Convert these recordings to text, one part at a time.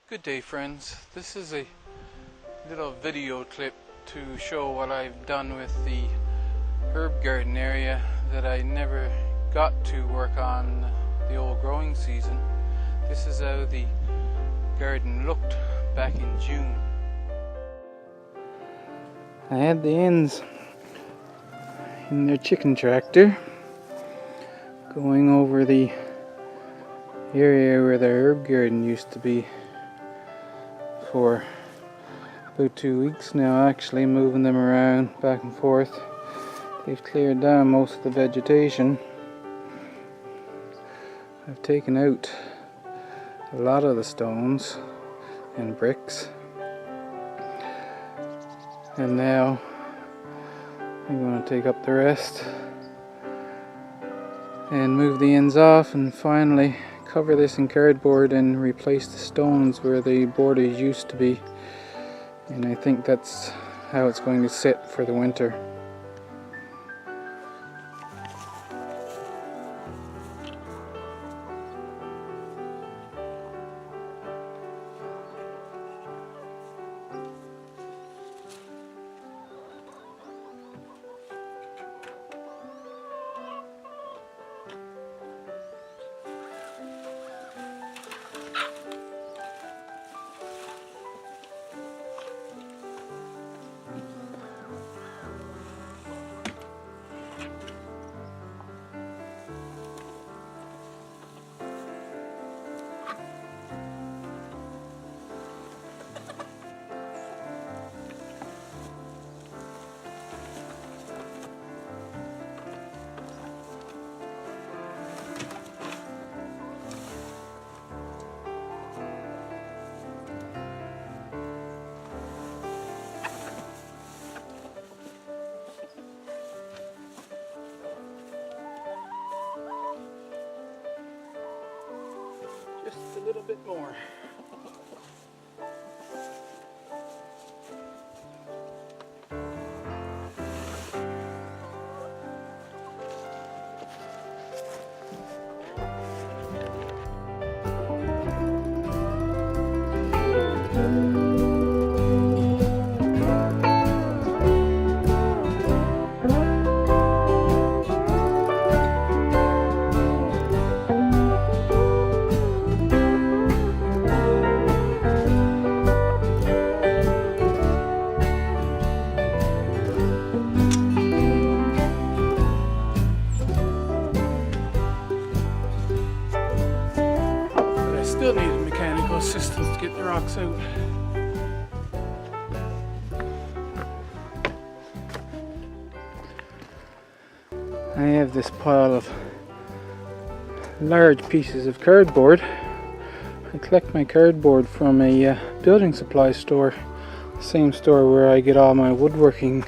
Good day, friends. This is a little video clip to show what I've done with the herb garden area that I never got to work on the old growing season. This is how the garden looked back in June. I had the hens in their chicken tractor going over the area where the herb garden used to be for about 2 weeks now, actually moving them around back and forth. They've cleared down most of the vegetation. I've taken out a lot of the stones and bricks, and now I'm going to take up the rest and move the ends off and finally cover this in cardboard and replace the stones where the borders used to be. And I think that's how it's going to sit for the winter. Just a little bit more. Still needed mechanical assistance to get the rocks out. I have this pile of large pieces of cardboard. I collect my cardboard from a building supply store, the same store where I get all my woodworking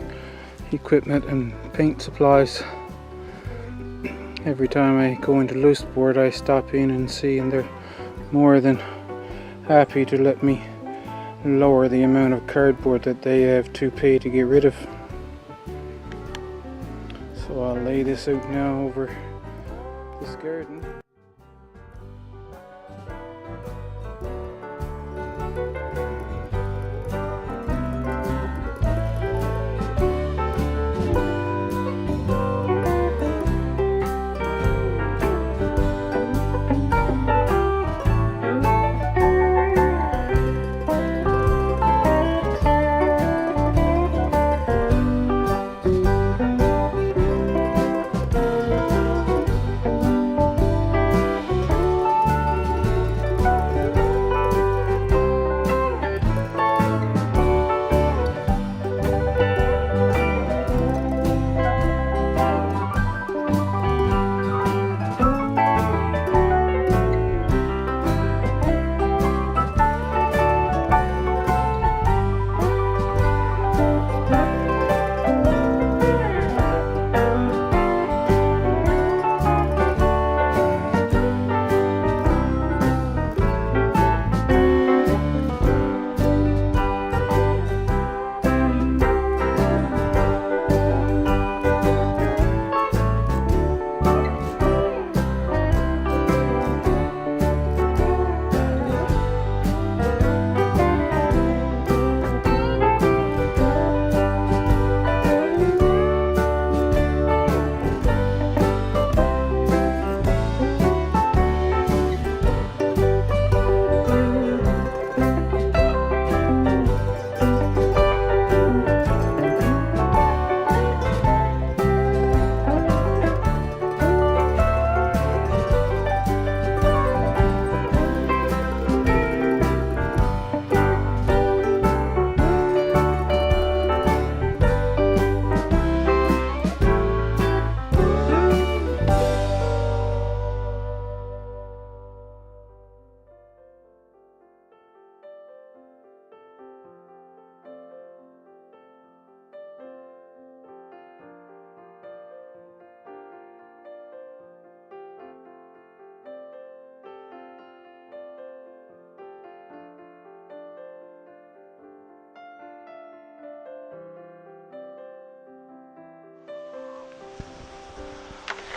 equipment and paint supplies. Every time I go into Looseboard, I stop in and see, and they're more than happy to let me lower the amount of cardboard that they have to pay to get rid of. So I'll lay this out now over this garden.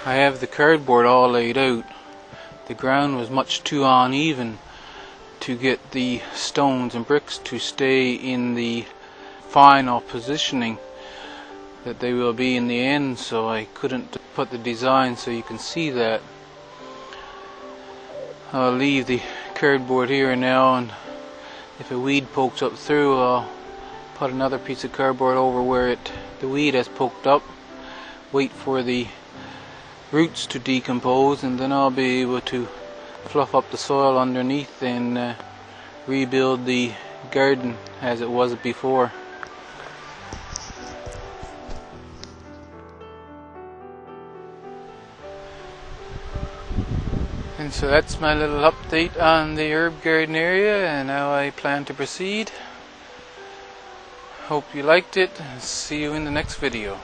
I have the cardboard all laid out. The ground was much too uneven to get the stones and bricks to stay in the final positioning that they will be in the end, so I couldn't put the design so you can see that. I'll leave the cardboard here now, and if a weed pokes up through, I'll put another piece of cardboard over where the weed has poked up, wait for the roots to decompose, and then I'll be able to fluff up the soil underneath and rebuild the garden as it was before. And so that's my little update on the herb garden area and how I plan to proceed. Hope you liked it. See you in the next video.